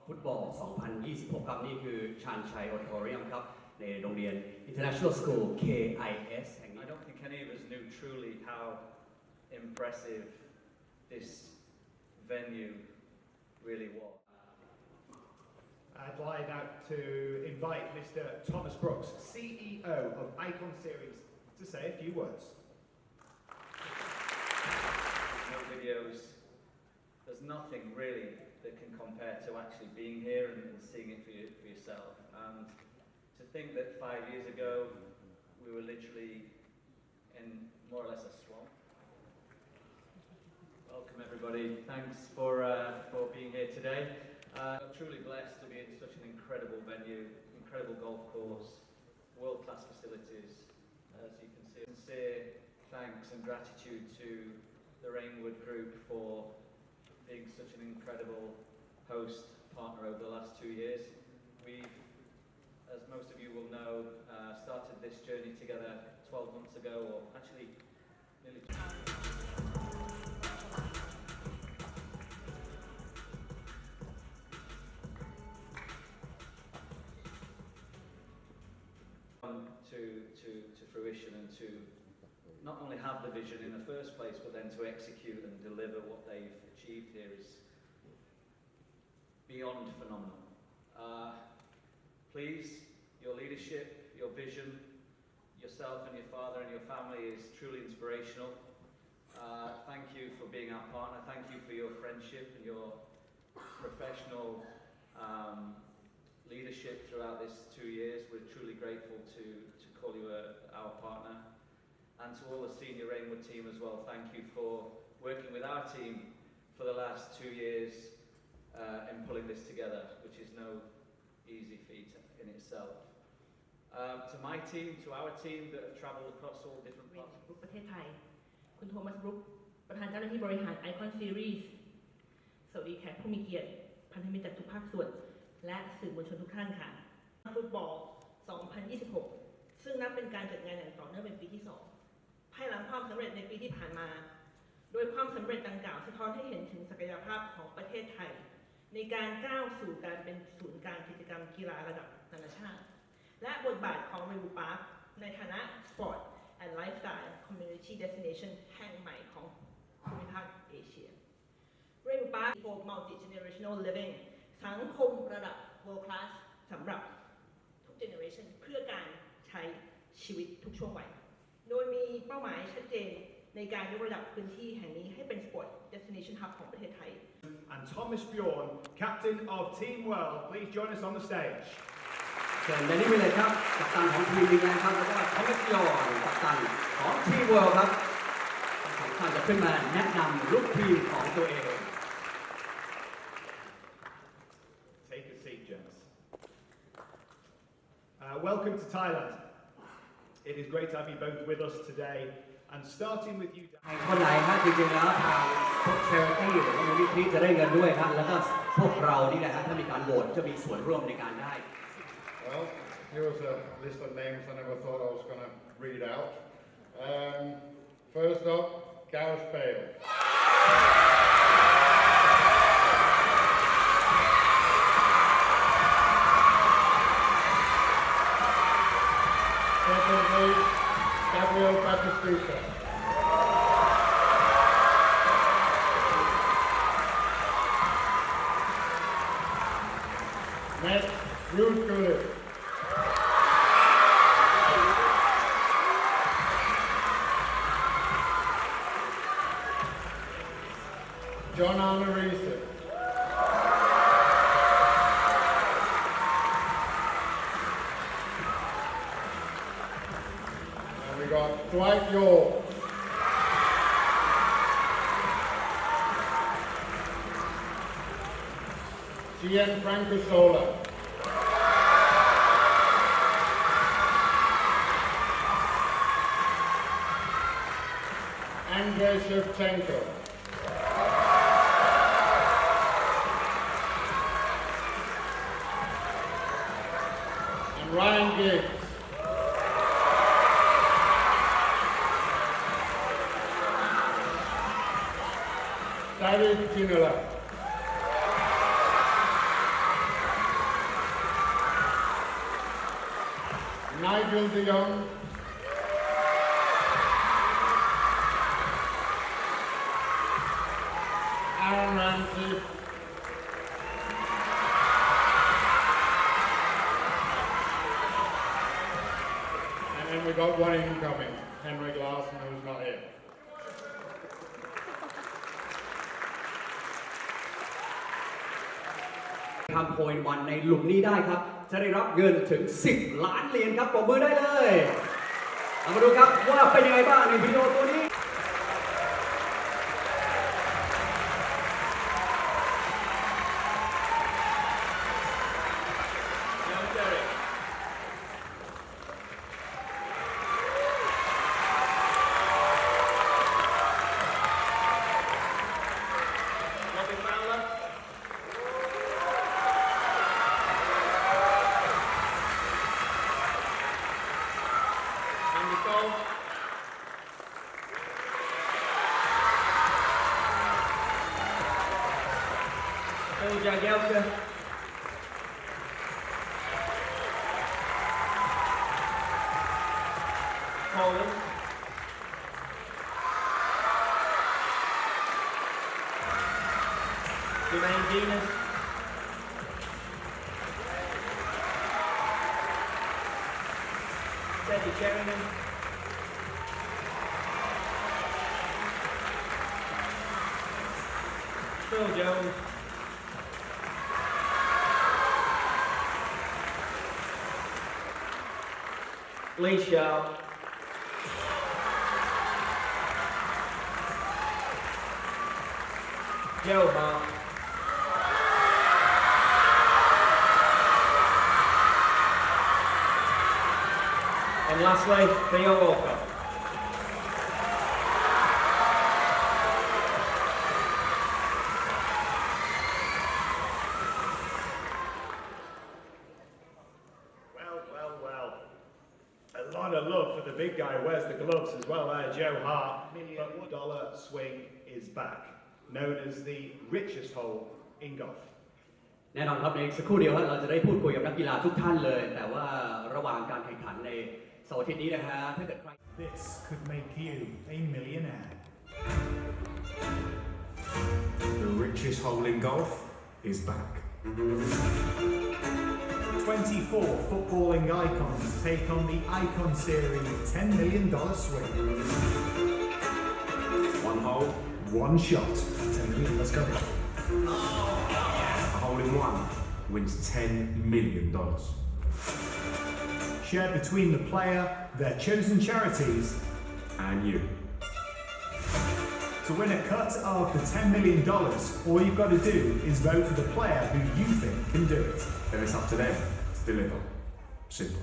ฟุตบอล 2026 ครับนี่คือชานชัยออดิทอเรียมครับในโรงเรียน International School KIS แห่งนี้ I don't think any of us knew truly how impressive this venue really was. I'd like now to invite Mr. Thomas Brooks, CEO of Icon Series, to say a few words. No videos. There's nothing really that can compare to actually being here and seeing it for yourself. And to think that 5 years ago we were literally in more or less a swamp. Welcome everybody. Thanks for being here today. I'm truly blessed to be in such an incredible venue, incredible golf course, world-class facilities. As you can see, sincere thanks and gratitude to the Reignwood Group for being such an incredible host partner over the last 2 years. We've, as most of you will know, started this journey together 12 months ago, or actually nearly to fruition and to not only have the vision in the first place, but then to execute and deliver what they've achieved here is beyond phenomenal. Please, your leadership, your vision, yourself and your father and your family is truly inspirational. Thank you for being our partner. Thank you for your friendship and your professional leadership throughout this 2 years. We're truly grateful to call you our partner. And to all the senior Reignwood team as well, thank you for working with our team for the last 2 years in pulling this together, which is no easy feat in itself. To my team, to our team that have travelled across all different parts. ประเทศไทยคุณโทมัสบรุกประธานเจ้าหน้าที่บริหาร Icon Series สวัสดีแขกผู้มีเกียรติพันธมิตรจากทุกภาคส่วนและสื่อมวลชนทุกท่านค่ะฟุตบอล 2026 ซึ่งนับเป็นการจัดงานอย่างต่อเนื่องเป็นปีที่ 2 ภายหลังความสำเร็จในปีที่ผ่านมาโดยความสำเร็จดังกล่าวสะท้อนให้เห็นถึงศักยภาพของประเทศไทยในการก้าวสู่การเป็นศูนย์กลางกิจกรรมกีฬาระดับนานาชาติและบทบาทของ Reignwood Park ในฐานะ Sport and Lifestyle Community Destination แห่งใหม่ของภูมิภาคเอเชีย Reignwood Park for Multi-Generational Living สังคมระดับ World Class สำหรับทุก Generation เพื่อการใช้ชีวิตทุกช่วงวัยโดยมีเป้าหมายชัดเจนในการยกระดับพื้นที่แห่งนี้ให้เป็น Sport Destination Hub ของประเทศไทย And Thomas Bjorn, captain of Team World, please join us on the stage. เชิญและนี่เลยครับกัปตันของทีมลิงแลนด์ครับแล้วก็ทอมัสยอนกัปตันของทีมเวิลด์ครับทั้งท่านจะขึ้นมาแนะนำลูกทีมของตัวเอง Take a seat, gents. Welcome to Thailand. It is great to have you both with us today. And starting with you, คนไหนฮะจริงๆแล้วทางพวกเชอร์ตี้หรือว่ามูลนิธิจะได้เงินด้วยครับแล้วก็พวกเรานี่แหละครับถ้ามีการโหวตจะมีส่วนร่วมในการได้ Well, here's a list of names I never thought I was going to read out. First up, Gareth Bale. Secondly, Gabriel Batistuta. Next, Ruth Gullit. John Arnerisa. And we got Dwight York. Gianfranco Sola. Andrei Shevchenko. And Ryan Giggs. David Ginola. Nigel de Jong. Aaron Ramsey. And then we got one incoming, Henrik Larsson, who's not here. ทำโพยวันในหลุมนี้ได้ครับ จะได้รับเงินถึง 10 ล้านเหรียญครับปรบมือได้เลยเอามาดูครับว่าเป็นยังไงบ้างในวิดีโอตัวนี้ Phil Jagielka. Poland. Jermaine Venus. Teddy Sheringham. Phil Jones. Lee Shaw. Joe Hart. And lastly, Theo Walker. Well. A lot of love for the big guy who wears the gloves as well there, Joe Hart. $1 swing is back, known as the richest hole in golf. แน่นอนครับในสักครู่เดียวเราจะได้พูดคุยกับนักกีฬาทุกท่านเลยแต่ว่าระหว่างการแข่งขันในเสาร์อาทิตย์นี้นะฮะถ้าเกิดใคร This could make you a millionaire. The richest hole in golf is back. 24 footballing icons take on the Icon Series $10 million swing. One hole, One shot. 10 million, let's go. a hole in one wins $10 million. Shared between the player, their chosen charities. And you. To win a cut of the $10 million, all you've got to do is vote for the player who you think can do it. Then it's up to them to deliver. Simple.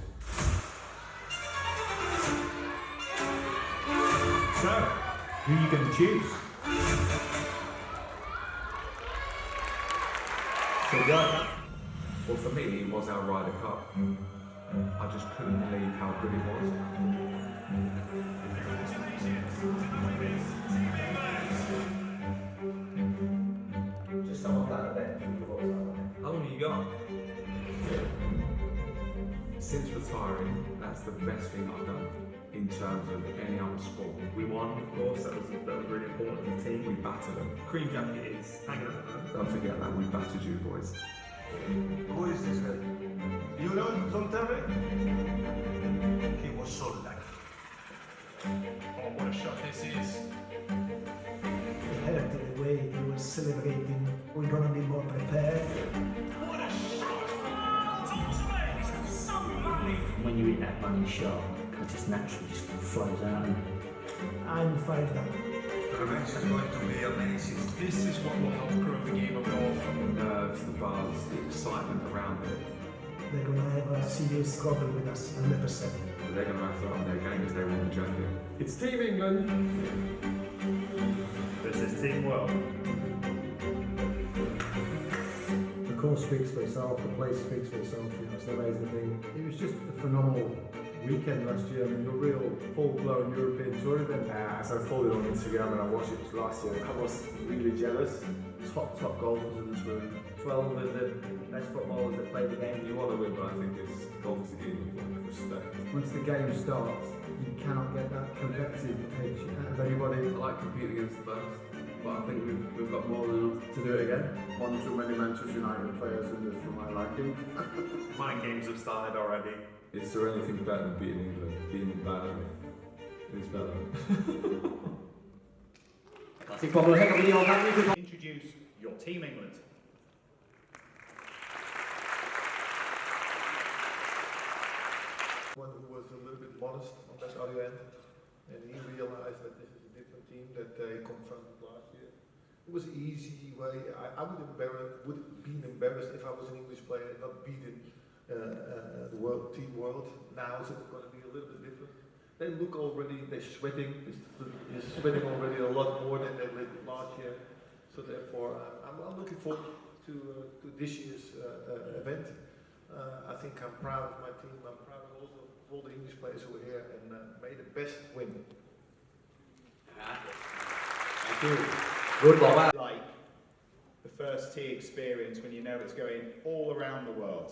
So, who are you going to choose? So go. Well, for me, it was our Ryder Cup. I just couldn't believe how good it was. Just sum up that event. How long have you got? Since retiring, that's the best thing I've done in terms of any other sport. We won, of course, that was really important to the team. We battered them. Cream jacket is hanging on the Don't forget that, we battered you boys. Who is this guy? You know Tom Terry? He was so lucky. Oh, what a shot this is. I heard the way he was celebrating. We're gonna be more prepared. What a shot! It's so lovely. When you eat that money shot, it just naturally just flows out. I'm fired up. Revenge is going to be amazing. This is what will help grow the game of golf. The nerves, the buzz, the excitement around it. They're gonna have a serious struggle with us, 100%. They're going to have to up their game if they want the jacket. It's Team England. This is teamwork. The course speaks for itself, the place speaks for itself, it's an amazing thing. It was just a phenomenal weekend last year. I mean, a real full-blown European tour event. As I followed on Instagram and I watched it last year, I was really jealous. Top golfers in this room. 12 of the best footballers that play the game. You want to win, but I think golf is a game of respect. Once the game starts, you cannot get that competitive edge out of anybody. I like competing against the best, but I think we've got more than enough to do it again. One too many Manchester United players in this for my liking. Mind games have started already. Is there anything better than beating England? Beating them badly. It's better. ขอเสิบปรบมือให้กับลีโอครับนี่คือ Introduce your team England. One who was a little bit modest on that other end, and he realized that this is a different team that they confronted last year. It was an easy way. I would have been embarrassed if I was an English player and not beaten the team world. Now it's going to be a little bit different. They look already, they're sweating. They're sweating already a lot more than they did last year. So therefore, I'm looking forward to this year's event. I think I'm proud of my team. I'm proud of all the English players who are here, and may the best win. Thank you. รุ่นบอกว่า Like the first tee experience when you know it's going all around the world.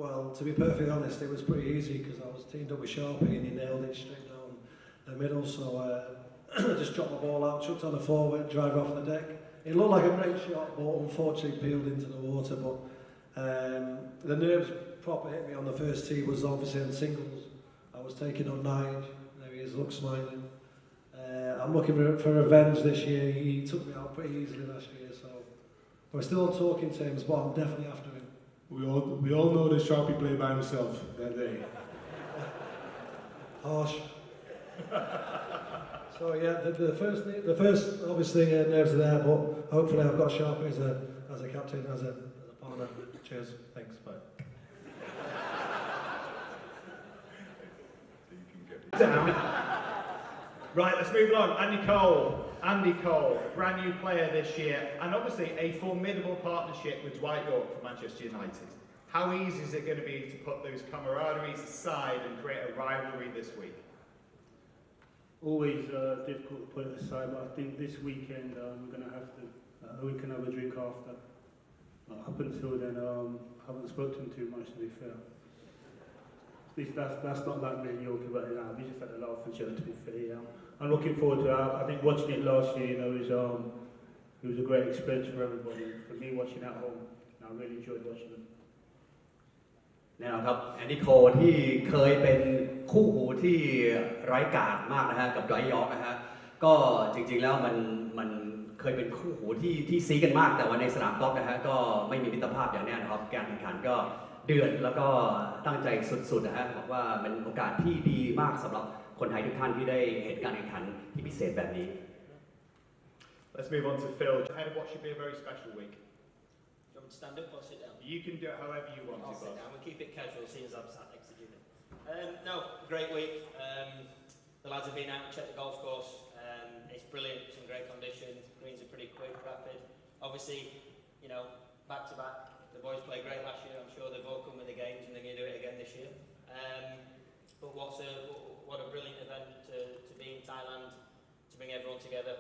Well, to be perfectly honest, it was pretty easy because I was teamed up with Sharpie and he nailed it straight down the middle. So I just dropped the ball out, chucked on the forward, driver off the deck. It looked like a great shot, but unfortunately peeled into the water. But the nerves proper hit me on the first tee was obviously on singles. I was taking on Nige. There he is, look smiling. I'm looking for revenge this year. He took me out pretty easily last year, so we're still on talking terms, but I'm definitely after him. We all know that Sharpie played by himself that day. Harsh. So yeah, the first obviously nerves are there, but hopefully I've got Sharpie as a captain, as a partner. Cheers. Thanks. Bye. Right, let's move along. Andy Cole, brand new player this year, and obviously a formidable partnership with Dwight York for Manchester United. How easy is it going to be to put those camaraderies aside and create a rivalry this week? Always difficult to put it aside, but I think this weekend we're going to have to. We can have a drink after. Up until then, I haven't spoken to him too much, to be fair. That's not like me and Yorkie, but we just had a laugh and joke, to be fair. Yeah. I'm looking forward to it. I think watching it last year, it was a great experience for everybody. For me, watching at home, I really enjoyed watching them. แน่นอนครับแอนดี้โคที่เคยเป็นคู่หูที่ไร้กาจมากนะฮะกับไดรท์ยอร์กนะฮะก็จริงๆแล้วมันเคยเป็นคู่หูที่ซีกันมากแต่ว่าในสนามกอล์ฟนะฮะก็ไม่มีมิตรภาพอย่างแน่นอนครับการแข่งขันก็เดือดแล้วก็ตั้งใจสุดๆนะฮะบอกว่าเป็นโอกาสที่ดีมากสำหรับคนไทยทุกท่านที่ได้เห็นการแข่งขันที่พิเศษแบบนี้ Let's move on to Phil. Ahead of what should be a very special week. Do you want me to stand up or sit down? You can do it however you want. I'll sit down. We'll keep it casual, seeing as I'm sat next to Jimmy. No, great week. The lads have been out and checked the golf course. It's brilliant. It's in great condition. Greens are pretty quick, rapid. Obviously, back to back. The boys played great last year. I'm sure they've all come with the games and they're going to do it again this year. But what a brilliant event to be in Thailand, to bring everyone together.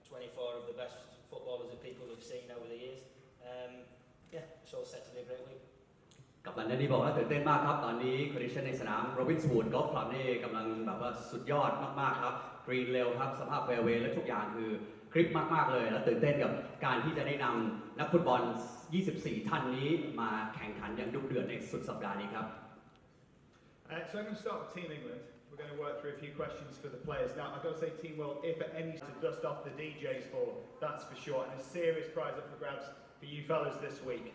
24 of the best footballers that people have seen over the years. It's all set to be a great week. กับตันนี่บอกว่าตื่นเต้นมากครับตอนนี้คอนดิชั่นในสนามโรบินส์วูดกอล์ฟคลับนี่กำลังแบบว่าสุดยอดมากๆครับกรีนเร็วครับสภาพแฟร์เวย์และทุกอย่างคือคลิปมากๆเลยและตื่นเต้นกับการที่จะได้นำนักฟุตบอล 24 ท่านนี้มาแข่งขันอย่างดุเดือดในสุดสัปดาห์นี้ครับ So I'm going to start with Team England. We're going to work through a few questions for the players. Now, I've got to say, Team World, if at any to dust off the DJs for, that's for sure, and a serious prize up for grabs for you fellas this week.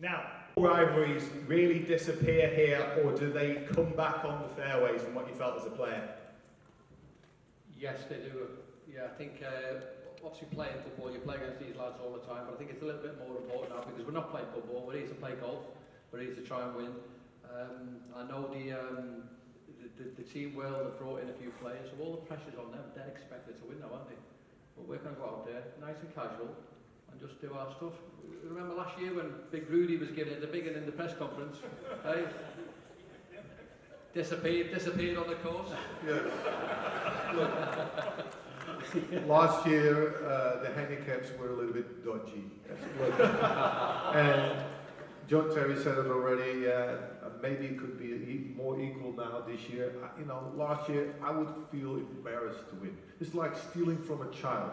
Now, rivalries really disappear here, or do they come back on the fairways from what you felt as a player? Yes, they do. Yeah, I think obviously playing football, you play against these lads all the time, but I think it's a little bit more important now because we're not playing football, we're here to play golf, we're here to try and win. I know the team well have brought in a few players, so all the pressure's on them. They're expected to win now, aren't they? But we're going to go out there, nice and casual, and just do our stuff. Remember last year when Big Rudy was giving it the big one in the press conference? Hey? Disappeared on the course. Yeah. last year the handicaps were a little bit dodgy. And John Terry said it already, maybe it could be more equal now this year. You know, last year I would feel embarrassed to win. It's like stealing from a child.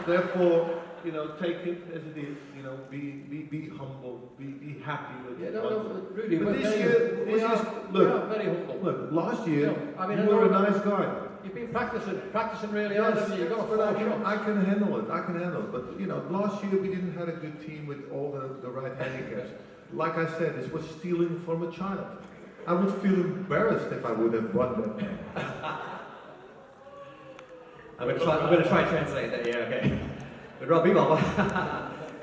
Therefore, you know, take it as it is. You know, be humble, be happy with it. Rudy, but this year, we are very humble. Look, last year you were a nice guy. You've been practicing really hard, haven't you? You've got But I can handle it. But you know, last year we didn't have a good team with all the right handicaps. Like I said, this was stealing from a child. I would feel embarrassed if I would have won that game. I'm gonna try translate that. Yeah, okay. คุณโรบี้บอกว่า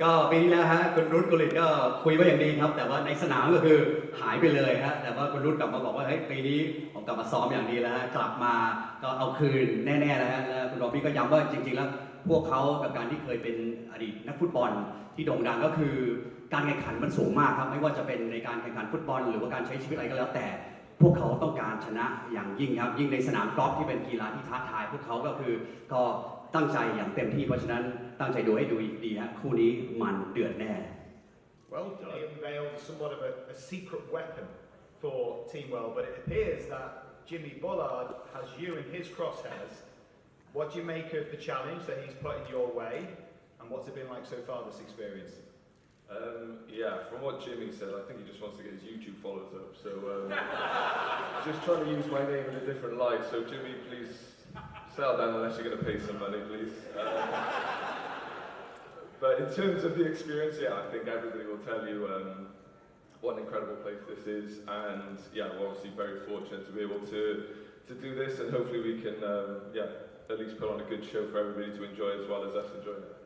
ก็ปีที่แล้วฮะคุณรุตกุลิตก็คุยไว้อย่างดีครับแต่ว่าในสนามก็คือหายไปเลยฮะแต่ว่าคุณรุตกลับมาบอกว่าเฮ้ยปีนี้ผมกลับมาซ้อมอย่างดีแล้วฮะกลับมาก็เอาคืนแน่ๆแล้วฮะแล้วคุณโรบี้ก็ย้ำว่าจริงๆแล้วพวกเขากับการที่เคยเป็นอดีตนักฟุตบอลที่โด่งดังก็คือการแข่งขันมันสูงมากครับไม่ว่าจะเป็นในการแข่งขันฟุตบอลหรือว่าการใช้ชีวิตอะไรก็แล้วแต่พวกเขาต้องการชนะอย่างยิ่งครับยิ่งในสนามกอล์ฟที่เป็นกีฬาที่ท้าทายพวกเขาก็คือก็ตั้งใจอย่างเต็มที่เพราะฉะนั้นตั้งใจดูให้ดูดีฮะคู่นี้มันเดือดแน่ Well, he unveiled somewhat of a secret weapon for Team Well, but it appears that Jimmy Bullard has you in his crosshairs. What do you make of the challenge that he's put in your way, and what's it been like so far this experience? Yeah, from what Jimmy said, I think he just wants to get his YouTube followers up. So just trying to use my name in a different light. So Jimmy, please settle down unless you're going to pay some money, please. But in terms of the experience, yeah, I think everybody will tell you what an incredible place this is, and yeah, we're obviously very fortunate to be able to do this, and hopefully we can, at least put on a good show for everybody to enjoy as well as us enjoying it.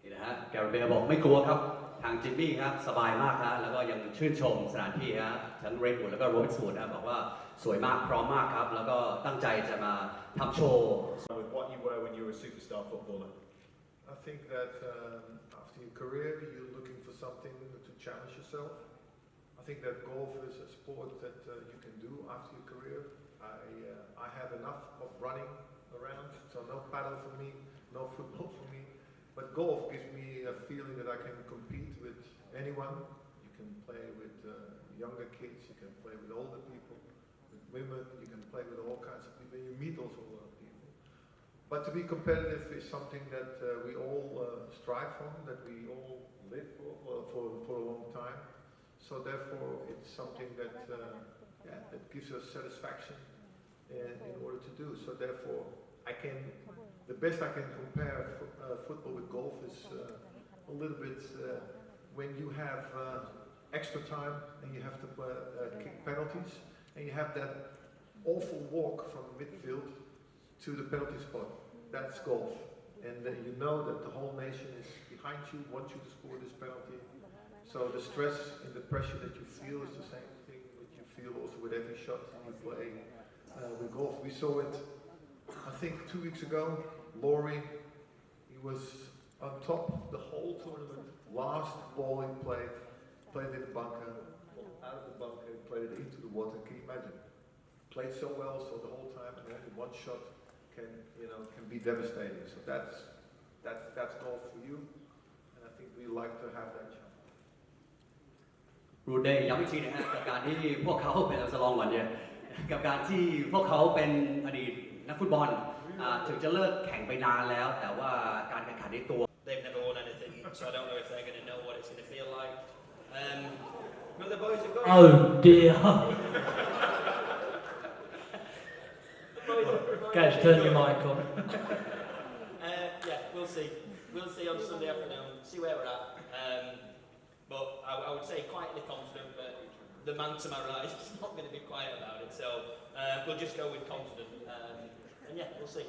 นี่นะฮะแกเรเบียบอกไม่กลัวครับทางจิมมี่ครับสบายมากฮะแล้วก็ยังชื่นชมสถานที่ฮะทั้งเรดวูดแล้วก็โรบินสันนะบอกว่าสวยมากพร้อมมากครับแล้วก็ตั้งใจจะมาทำโชว์ With what you were when you were a superstar footballer. I think that after your career, you're looking for something to challenge yourself. I think that golf is a sport that you can do after your career. I have enough of running around, so no paddle for me, no football for me. But golf gives me a feeling that I can compete with anyone. You can play with younger kids, you can play with older people, with women, you can play with all kinds of people. You meet also a lot of people. But to be competitive is something that we all strive for, that we all live for a long time. So therefore, it's something that that gives us satisfaction in order to do. So therefore, the best I can compare football with golf is a little bit when you have extra time and you have to kick penalties and you have that awful walk from midfield to the penalty spot. That's golf. And you know that the whole nation is behind you, wants you to score this penalty. So the stress and the pressure that you feel is the same thing that you feel also with every shot you play with golf. We saw it, I think 2 weeks ago. Laurie, he was on top the whole tournament. Last ball he played in the bunker, out of the bunker, played it into the water. Can you imagine? Played so well, so the whole time, and only one shot can be devastating. So that's golf for you, and I think we like to have that chance. รูเดย์ย้ำอีกทีนะฮะกับการที่พวกเขาเป็นสลองวันเนี่ยกับการที่พวกเขาเป็นอดีตนักฟุตบอลถึงจะเลิกแข่งไปนานแล้วแต่ว่าการแข่งขันในตัว They've never won anything, so I don't know if they're going to know what it's going to feel like. But the boys have got. Oh dear. Guys, turn your mic on. Yeah, we'll see. We'll see on Sunday afternoon. See where we're at. But I would say quietly confident, but the man to my right is not going to be quiet about it. So we'll just go with confident. And yeah, we'll see.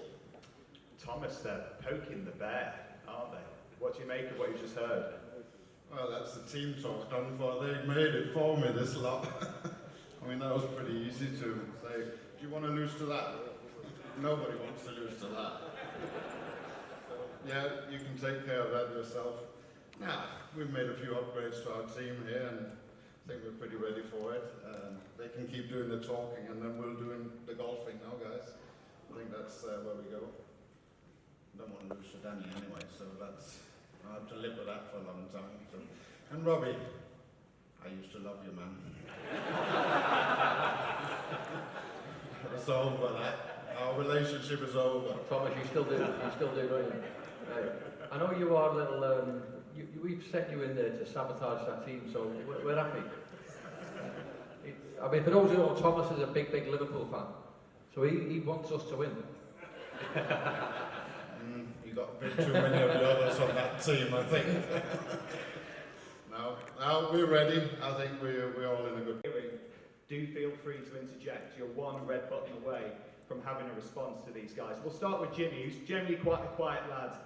Thomas, they're poking the bear, aren't they? What do you make of what you just heard? Well, that's the team talk done for. They made it for me, this lot. I mean, that was pretty easy to say, do you want to lose to that? Nobody wants to lose to that. So, yeah, you can take care of that yourself. Now, we've made a few upgrades to our team here, and I think we're pretty ready for it. They can keep doing the talking, and then we'll do the golfing now, guys. I think that's where we go. don't want to lose to Danny anyway, so I have to live with that for a long time. So. And Robbie, I used to love you, man. It's over, that. Our relationship is over. Thomas, you still do, don't you? I know you are a little, we've sent you in there to sabotage that team, so we're happy. I mean, for those who don't know, Thomas is a big Liverpool fan, so he wants us to win. You got a bit too many of the others on that team, I think. No, we're ready. I think we're all in a good. Do feel free to interject. You're one red button away from having a response to these guys. We'll start with Jimmy, who's generally quite a quiet lad.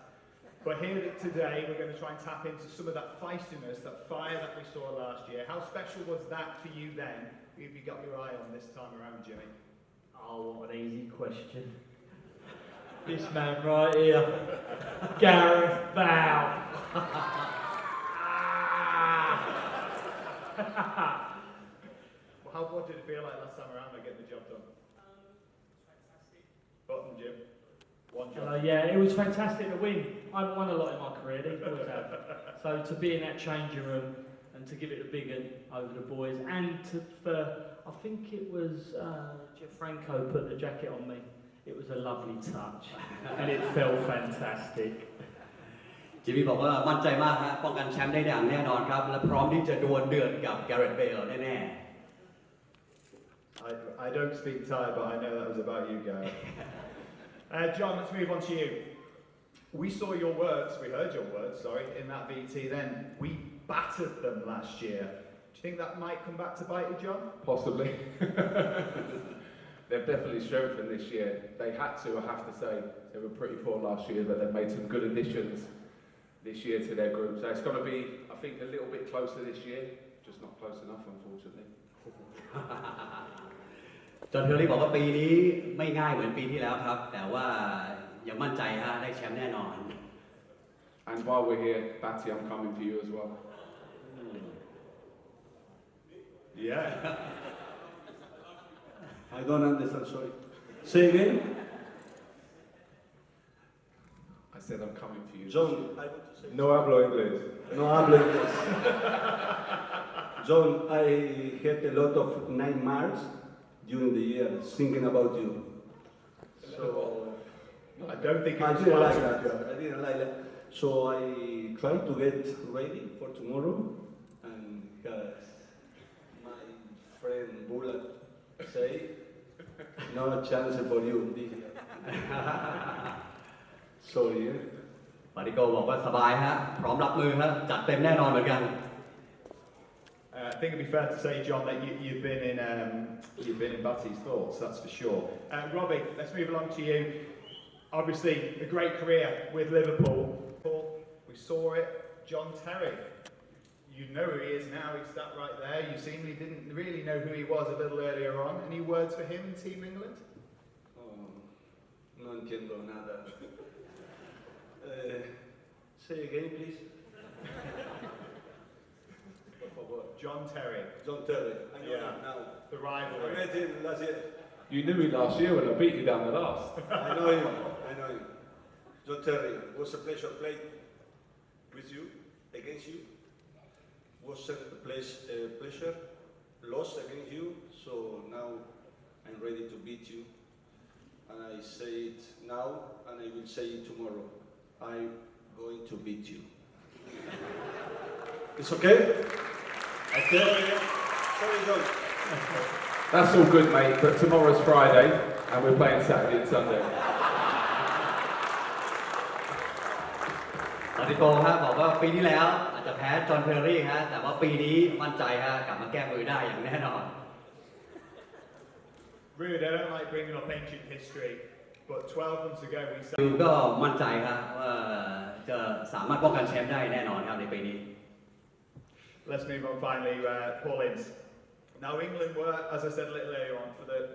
But here today, we're going to try and tap into some of that feistiness, that fire that we saw last year. How special was that for you then? Who have you got your eye on this time around, Jimmy? Oh, what an easy question. This man right here, Gareth Bale. Well, what did it feel like last time around to get the job done? Button, Jim. One job. Yeah, it was fantastic to win. I haven't won a lot in my career, these boys have. So to be in that changing room and to give it a big one over the boys, and I think it was Franco put the jacket on me. It was a lovely touch, and it felt fantastic. จิมมี่บอกว่ามั่นใจมากฮะป้องกันแชมป์ได้อย่างแน่นอนครับและพร้อมที่จะดวลเดือดกับแกเรต เบลแน่ I don't speak Thai, but I know that was about you, Gary. John, let's move on to you. We saw your words, we heard your words, sorry, in that VT then. We battered them last year. Do you think that might come back to bite you, John? Possibly. They've definitely strengthened this year. They had to, I have to say. They were pretty poor last year, but they've made some good additions this year to their group. So it's going to be, I think, a little bit closer this year. Just not close enough, unfortunately. จอห์น เทอร์รี่บอกว่าปีนี้ไม่ง่ายเหมือนปีที่แล้วครับแต่ว่ายังมั่นใจฮะได้แชมป์แน่นอน And while we're here, Batty, I'm coming for you as well. Yeah. I don't understand, sorry. Say again? I said I'm coming for you. John, I want to say No hablo inglés. No hablo inglés. John, I had a lot of nightmares during the year thinking about you. So, I don't think I didn't like that. I didn't like that. So I tried to get ready for tomorrow, and my friend Bulat say, no chance for you this year. Sorry. มาริโกบอกว่าสบายฮะพร้อมรับมือฮะจัดเต็มแน่นอนเหมือนกัน I think it'd be fair to say, John, that you've been in Batty's thoughts, that's for sure. Robbie, let's move along to you. Obviously, a great career with Liverpool. We saw it. John Terry, you know who he is now. He's sat right there. You seemingly didn't really know who he was a little earlier on. Any words for him in Team England? No entiendo nada. Say again, please. John Terry. John Terry. I know Yeah. him now. The rivalry. I met him last year. You knew me last year when I beat you down the last. I know him. I know him. John Terry, it was a pleasure playing with you, against you. Was a pleasure lost against you. So now I'm ready to beat you. And I say it now, and I will say it tomorrow. I'm going to beat you. It's okay? That's good. Sorry, John. That's all good, mate, but tomorrow's Friday, and we're playing Saturday and Sunday. มาริโกฮะบอกว่าปีที่แล้วอาจจะแพ้จอห์น เทอร์รี่ฮะแต่ว่าปีนี้มั่นใจฮะกลับมาแก้มือได้อย่างแน่นอน Rude, I don't like bringing up ancient history, but 12 months ago we said... ดูก็มั่นใจฮะว่าจะสามารถป้องกันแชมป์ได้แน่นอนครับในปีนี้ Let's move on finally, Paul Ince. Now England were, as I said a little earlier on,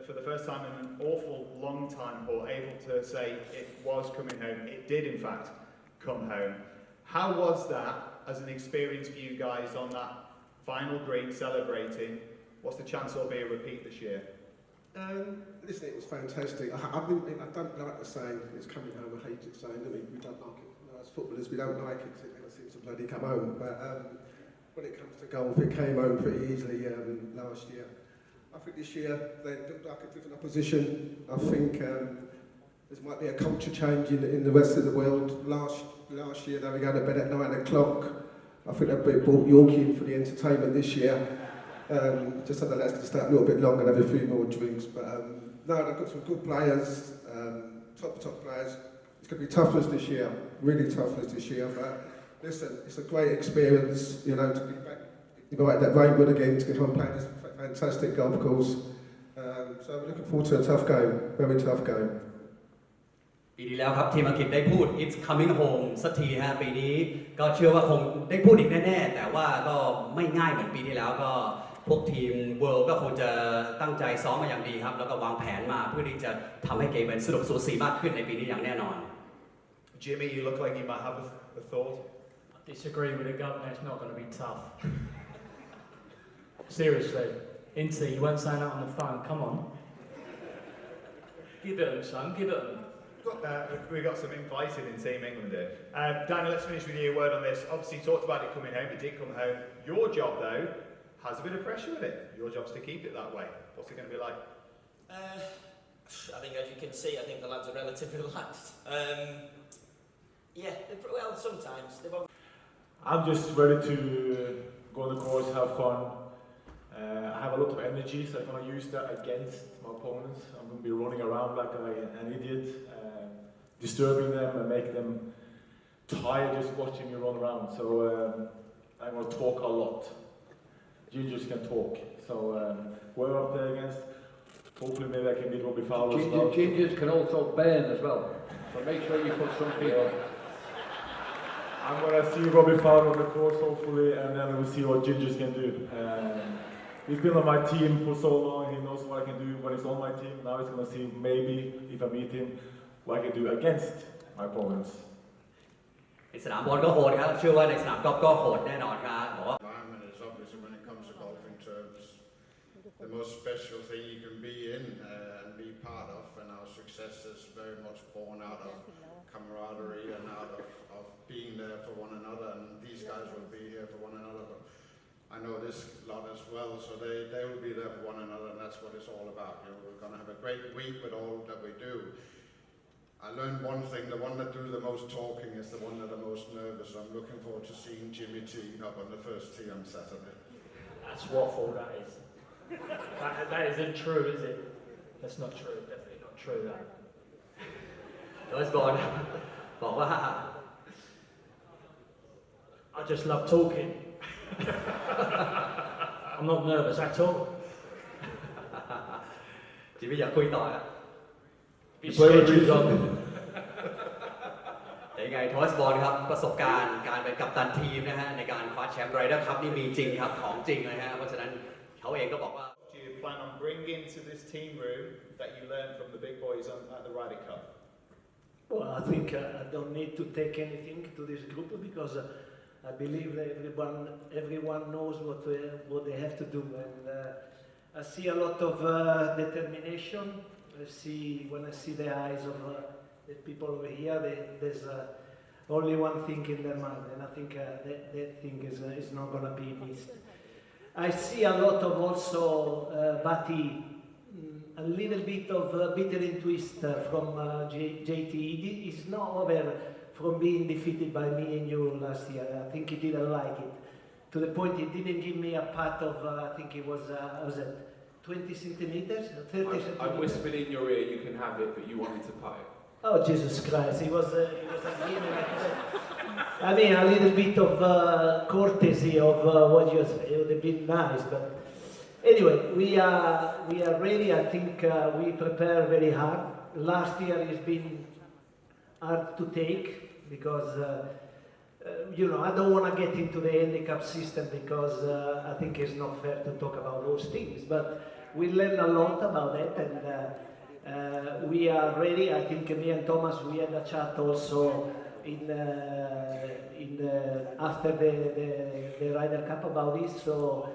for the first time in an awful long time, Paul, able to say it was coming home. It did, in fact, come home. How was that as an experience for you guys on that final green celebrating? What's the chance there'll be a repeat this year? Listen, it was fantastic. I don't like the saying it's coming home. I hate it saying that we don't like it. You know, as footballers, we don't like it because it never seems to bloody come home. But when it comes to golf, it came home pretty easily last year. I think this year they looked like a different opposition. I think there might be a culture change in the rest of the world. Last year they were going to bed at 9 o'clock. I think they've brought Yorkie in for the entertainment this year. Just so that that's to start a little bit longer and have a few more drinks. But no, they've got some good players, top players. It's going to be tough this year, really tough this year. But listen, it's a great experience, you know, to be back at that Reignwood again, to come and play this fantastic golf course. So we're looking forward to a tough game, very tough game. ปีที่แล้วครับทีมอังกฤษได้พูด It's coming home สักทีฮะปีนี้ก็เชื่อว่าคงได้พูดอีกแน่ๆแต่ว่าก็ไม่ง่ายเหมือนปีที่แล้วก็พวกทีม World ก็คงจะตั้งใจซ้อมมาอย่างดีครับแล้วก็วางแผนมาเพื่อที่จะทำให้เกมมันสนุกสูสีมากขึ้นในปีนี้อย่างแน่นอน Jimmy, you look like you might have a thought. I disagree with the governor. It's not going to be tough. Seriously, Inti, you weren't saying that on the phone. Come on, give it 'em, son. Give it 'em. We've got some infighting in Team England here. Danny, let's finish with you a word on this. Obviously, you talked about it coming home. It did come home. Your job, though, has a bit of pressure with it. Your job's to keep it that way. What's it going to be like? I think, as you can see, I think the lads are relatively relaxed. Yeah, well, sometimes. I'm just ready to go on the course, have fun. I have a lot of energy, so I'm going to use that against my opponents. I'm going to be running around like an idiot, disturbing them and make them tired just watching me run around. So I'm going to talk a lot. Gingers can talk. So whoever I'm playing against, hopefully maybe I can beat Robbie Fowler as well. Gingers can also burn as well, so make sure you put some people. I'm going to see Robbie Fowler on the course, hopefully, and then we'll see what Gingers can do. He's been on my team for so long, he knows what I can do when he's on my team. Now he's going to see maybe, if I meet him, what I can do against my opponents. ในสนามบอลก็โหดครับเชื่อว่าในสนามกอล์ฟก็โหดแน่นอนครับบอกว่า Environment is obviously when it comes to golfing terms the most special thing you can be in and be part of, and our success is very much born out of camaraderie and out of being there for one another, and these guys will be here for one another, but I know this lot as well, so they will be there for one another, and that's what it's all about. You know, we're going to have a great week with all that we do. I learned one thing, the one that do the most talking is the one that are most nervous. I'm looking forward to seeing Jimmy teeing up on the first tee on Saturday. That's waffle, that is. That isn't true, is it? That's not true, definitely not true, that. โดยสบอลบอกว่า I just love talking. I'm not nervous at all. จิมมี่อยากคุยต่อนะ Schedule's on. แต่ยังไงโทมัสบอลครับประสบการณ์การเป็นกัปตันทีมนะฮะในการคว้าแชมป์ไรเดอร์คัพนี่มีจริงครับของจริงเลยฮะเพราะฉะนั้นเขาเองก็บอกว่า Do you plan on bringing to this team room that you learned from the big boys at the Ryder Cup? Well, I think I don't need to take anything to this group because I believe that everyone knows what they have to do, and I see a lot of determination. When I see the eyes of the people over here, there's only one thing in their mind, and I think that thing is not going to be missed. I see a lot of also Bati, a little bit of bitter and twist from JT. He's not over from being defeated by me and you last year. I think he didn't like it. To the point he didn't give me a putt of, I think it was it 20 centimeters, 30 centimeters. I whispered in your ear you can have it, but you wanted to putt it. Oh, Jesus Christ, he was a game like that. I mean, a little bit of courtesy of what you say. It would have been nice, but anyway, we are ready. I think we prepare very hard. Last year has been hard to take because you know, I don't want to get into the handicap system because I think it's not fair to talk about those things. But we learned a lot about it, and we are ready. I think me and Thomas, we had a chat also after the Ryder Cup about this. So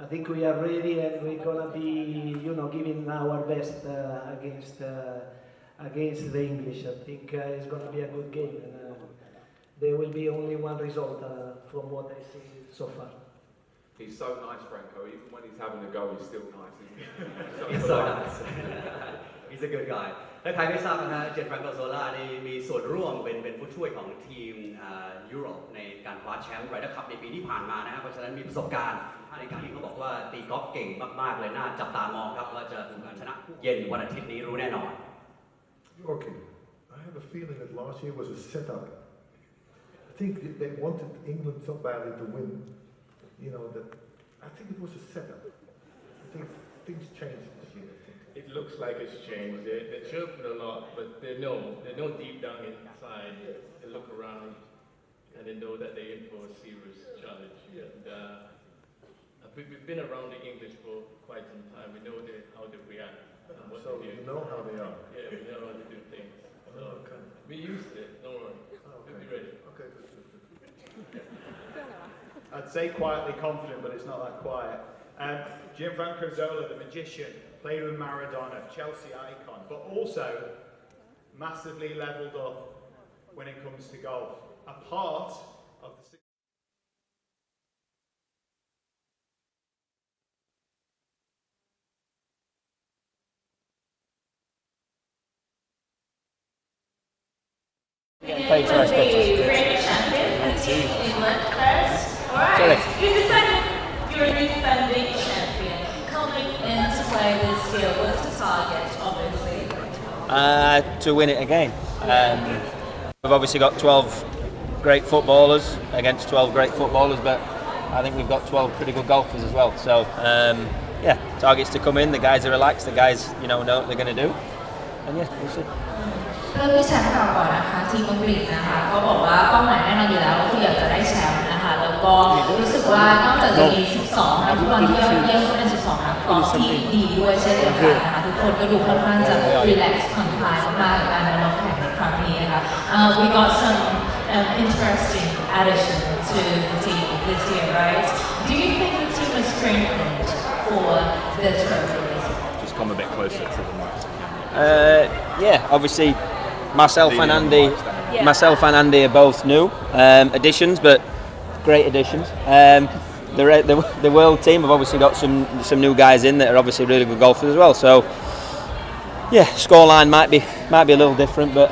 I think we are ready and we're gonna be, giving our best against the English. I think it's gonna be a good game, and there will be only one result from what I see so far. He's so nice, Franco. Even when he's having a go, he's still nice, isn't he? He's so nice. He's a good guy ถ้าใครไม่ทราบนะฮะเจนฟรานโกโซล่านี่มีส่วนร่วมเป็นผู้ช่วยของทีมยุโรปในการคว้าแชมป์ไรเดอร์คัพในปีที่ผ่านมานะฮะเพราะฉะนั้นมีประสบการณ์ในการที่เขาบอกว่าตีกอล์ฟเก่งมากๆเลยน่าจับตามองครับว่าจะชนะเย็นวันอาทิตย์นี้รู้แน่นอน Okay, I have a feeling that last year was a setup. I think they wanted England so badly to win. That I think it was a setup. I think things changed this year. It looks like it's changed. They're chirping a lot, but they know deep down inside. They look around and they know that they're in for a serious challenge. And we've been around the English for quite some time. We know how they react. So you know how they are. Yeah, we know how to do things. So okay. We're used to it. Don't worry. We'll be ready. Okay, good. I'd say quietly confident, but it's not that quiet. Gianfranco Zola, the magician, played with Maradona, Chelsea icon, but also massively levelled up when it comes to golf. A part of the Play first, Team England first. Alright, you defended your defending champion. Coming into play this year, what's the target, obviously? To win it again. We've obviously got 12 great footballers against 12 great footballers, but I think we've got 12 pretty good golfers as well. So, targets to come in, the guys are relaxed, the guys, know what they're going to do. And yeah, we'll see. เริ่มที่แชมป์เราก่อนนะคะทีมอังกฤษนะคะก็บอกว่าเป้าหมายแน่นอนอยู่แล้วก็คืออยากจะได้แชมป์นะคะแล้วก็รู้สึกว่านอกจากจะมี12นักฟุตบอลที่ยอดเยี่ยมก็เป็น12นักกอล์ฟที่ดีด้วยเช่นเดียวกันนะคะทุกคนก็ดูค่อนข้างจะรีแลกซ์ผ่อนคลายมากๆกับการลงแข่งในครั้งนี้นะคะ We got some interesting addition to the team this year, right? Do you think the team is strengthened for the trophy? Just come a bit closer to the mic. Obviously myself and Andy are both new additions, but great additions. The world team have obviously got some new guys in that are obviously really good golfers as well. So scoreline might be a little different, but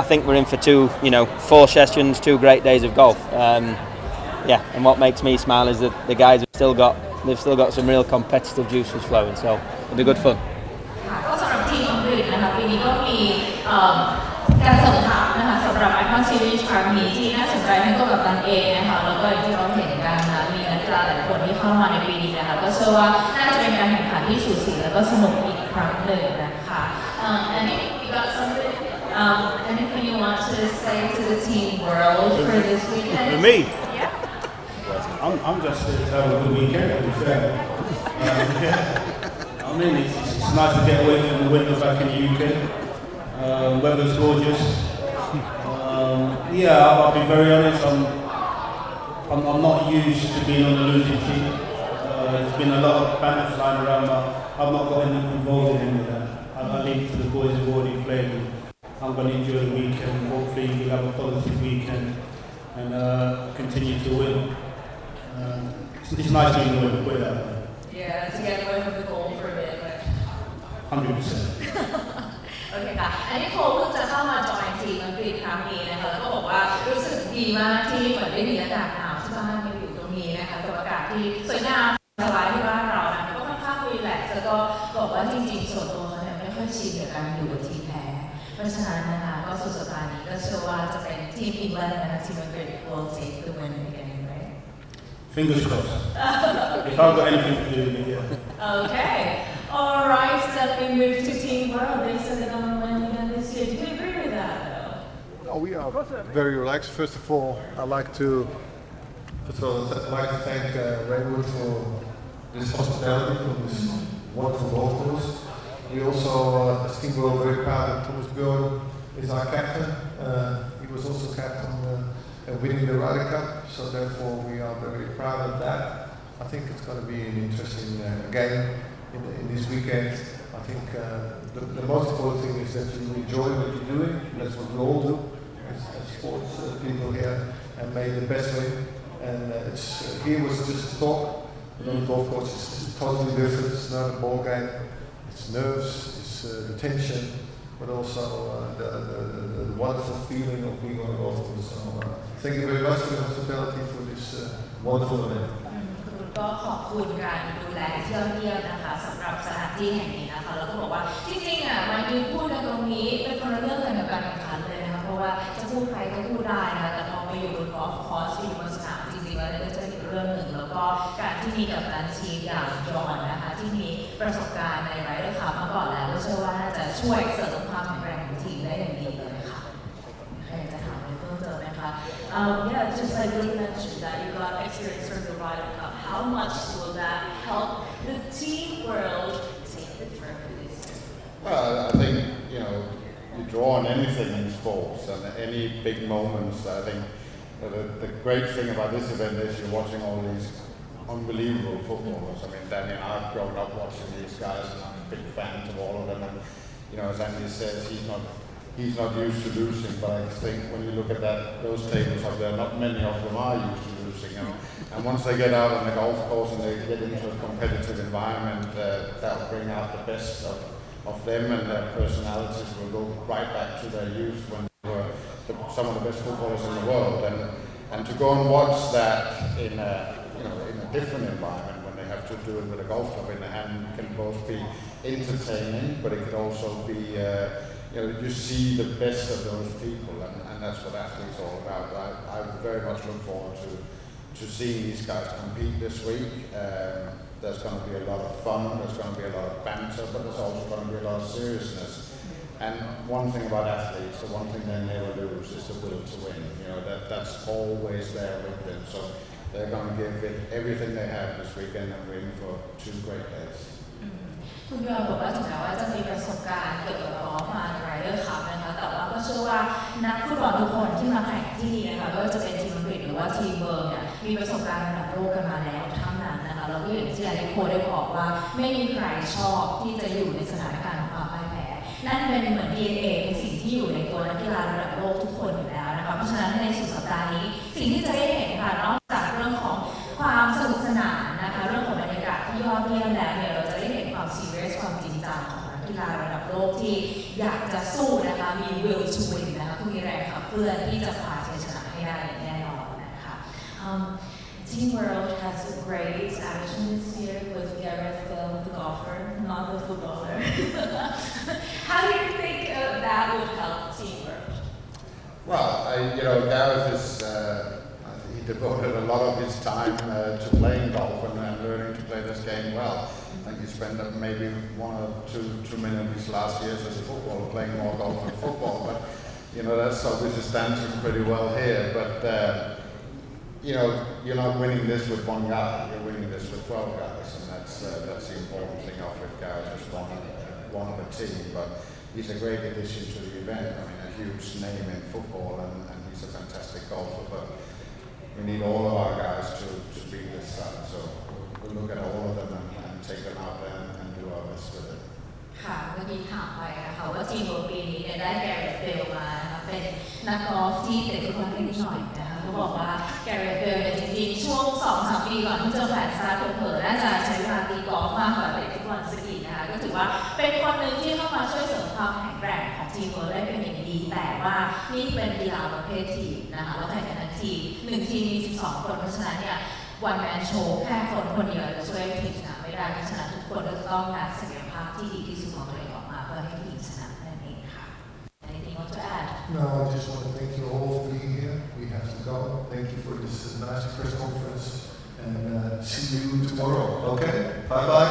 I think we're in for 4 sessions, 2 great days of golf. And what makes me smile is that the guys have still got some real competitive juices flowing. So it'll be good fun. ก็สำหรับทีมอังกฤษนะคะปีนี้ก็มีการเสริมทัพนะคะสำหรับ Icon Series ครั้งนี้ที่น่าสนใจทั้งตัวกัปตันเองนะคะแล้วก็อย่างที่เราเห็นกันนะคะมีนักกีฬาหลายคนที่เข้ามาในปีนี้นะคะก็เชื่อว่าน่าจะเป็นการแข่งขันที่สูสีและก็สนุกอีกครั้งหนึ่งนะคะ Anything you want to say to the team world for this weekend? For me? Yeah. I'm just here to have a good weekend, to be fair. I mean, it's nice to get away from the winter back in the UK. Weather's gorgeous. I'll be very honest. I'm not used to being on the losing team. There's been a lot of banter flying around, but I've not got involved in any of that. I leave it to the boys who've already played. I'm going to enjoy the weekend. Hopefully, we'll have a positive weekend and continue to win. It's nice to win. Put it that way. Yeah, to get away from the goal for a bit. 100%. โอเคค่ะ อันนี้โค้ชเพิ่งจะเข้ามาจอยทีมอังกฤษครั้งนี้นะคะแล้วก็บอกว่ารู้สึกดีมากที่เหมือนได้มีอากาศหนาวที่บ้านมาอยู่ตรงนี้นะคะกับอากาศที่สวยงามสบายที่บ้านเรานะก็ค่อนข้างรีแลกซ์แล้วก็บอกว่าจริงๆส่วนตัวเขาเนี่ยไม่ค่อยชินกับการอยู่กับทีมแพ้เพราะฉะนั้นนะคะก็สุดสัปดาห์นี้ก็เชื่อว่าจะเป็นทีมอังกฤษนะคะทีมอังกฤษ will take the win again, right? Fingers crossed. If I've got anything to do with it, yeah. Okay. All right, stepping move to Team World. They said they're going to win again this year. Do you agree with that, though? We are very relaxed. First of all, I'd like to thank Reignwood for this hospitality, for this wonderful golf course. We also, as Team World, are very proud that Thomas Bjorn is our captain. He was also captain winning the Ryder Cup, so therefore we are very proud of that. I think it's going to be an interesting game in this weekend. I think the most important thing is that you enjoy what you're doing. That's what we all do as sports people here, and make the best of it. And here was just talk. On the golf course, it's totally different. It's not a ball game. It's nerves, it's the tension, but also the wonderful feeling of being on a golf course. So thank you very much for the hospitality for this wonderful event. ก็ขอบคุณการดูแลเที่ยวเยี่ยมนะคะสำหรับสถานที่แห่งนี้นะคะแล้วก็บอกว่าจริงๆมายืนพูดกันตรงนี้เป็นคนละเรื่องกันกับการแข่งขันเลยนะคะเพราะว่าจะพูดใครก็พูดได้นะคะแต่พอมาอยู่บนกอล์ฟคอร์สอยู่บนสนามจริงๆแล้วก็จะอีกเรื่องหนึ่งแล้วก็การที่มีกัปตันทีมอย่างจอห์นนะคะที่มีประสบการณ์ในไรเดอร์คัพมาก่อนแล้วเชื่อว่าน่าจะช่วยเสริมความแข็งแรงของทีมได้อย่างดีเลยค่ะใครจะถามอะไรเพิ่มเติมไหมคะ Yeah, just like you mentioned that you got experience from the Ryder Cup. How much will that help the team world take the trophy this year? Well, I think, you draw on anything in sports and any big moments. I think the great thing about this event is you're watching all these unbelievable footballers. I mean, Danny and I have grown up watching these guys, and I'm a big fan of all of them. And, as Andy says, he's not used to losing, but I think when you look at those tables up there, not many of them are used to losing. And once they get out on the golf course and they get into a competitive environment, that'll bring out the best of them, and their personalities will go right back to their youth when they were some of the best footballers in the world. And to go and watch that in a different environment when they have to do it with a golf club in the hand can both be entertaining, but it could also be you see the best of those people, and that's what athletes are all about. I very much look forward to seeing these guys compete this week. There's going to be a lot of fun, there's going to be a lot of banter, but there's also going to be a lot of seriousness. And one thing about athletes, the one thing they never lose is the will to win. That's always there with them. So they're going to give it everything they have this weekend and win for 2 great days. คุณยอมบอกว่าถึงแม้ว่าจะมีประสบการณ์เกี่ยวกับกอล์ฟมาในไรเดอร์คัพนะคะแต่ว่าก็เชื่อว่านักฟุตบอลทุกคนที่มาแข่งที่นี่นะคะไม่ว่าจะเป็นทีมอังกฤษหรือว่าทีมเวิร์เนี่ยมีประสบการณ์ระดับโลกกันมาแล้วทั้งนั้นนะคะแล้วก็อย่างที่อาจารย์โค้ชได้บอกว่าไม่มีใครชอบที่จะอยู่ในสถานการณ์ของความพ่ายแพ้นั่นเป็นเหมือน DNA เป็นสิ่งที่อยู่ในตัวนักกีฬาระดับโลกทุกคนอยู่แล้วนะคะเพราะฉะนั้นในสุดสัปดาห์นี้สิ่งที่จะได้เห็นค่ะนอกจากเรื่องของความสนุกสนานนะคะเรื่องของบรรยากาศที่ยอดเยี่ยมแล้วเนี่ยเราจะได้เห็นความซีเรียสความจริงจังของนักกีฬาระดับโลกที่อยากจะสู้นะคะมี will to win นะคะคือมีแรงขับเคลื่อนที่จะคว้าชัยชนะให้ได้แน่นอนนะคะ Team World has a great action this year with Gareth Bale, the golfer, not the footballer. How do you think that would help Team World? Well, Gareth is. He devoted a lot of his time to playing golf and learning to play this game well. I think he spent maybe 1 or 2 million of his last years as a footballer playing more golf than football. But that's obviously stands him pretty well here. But you're not winning this with 1 guy. You're winning this with 12 guys, and that's the important thing of it. Gareth is one of a team, but he's a great addition to the event. I mean, a huge name in football, and he's a fantastic golfer. But we need all of our guys to be this side. So we'll look at all of them and take them out there and do our best with it. ค่ะเมื่อกี้ถามไปนะคะว่าทีมเวิร์ปีนี้ได้แกเรตเบลมานะคะเป็นนักกอล์ฟที่เตะฟุตบอลได้นิดหน่อยนะคะเขาบอกว่าแกเรตเบลจริงๆช่วง 2-3 ปีก่อนที่จะแผนสตาร์ทเผลอๆน่าจะใช้เวลาตีกอล์ฟมากกว่าเตะฟุตบอลสกีนะคะก็ถือว่าเป็นคนหนึ่งที่เข้ามาช่วยเสริมความแข็งแกร่งของทีมเวิร์ได้เป็นอย่างดีแต่ว่านี่เป็นกีฬาประเภททีมนะคะแล้วแข่งกันทั้งทีม1ทีมมี12 คนเพราะฉะนั้นเนี่ยวันแมนโชว์แค่คนเดียวจะช่วยทีมชนะไม่ได้เพราะฉะนั้นทุกคนก็จะต้องงัดศักยภาพที่ดีที่สุดของตัวเองออกมาเพื่อให้ทีมชนะนั่นเองค่ะ Anything else to add? No, I just want to thank you all for being here. We have to go. Thank you for this nice press conference, and see you tomorrow. Okay? Bye bye.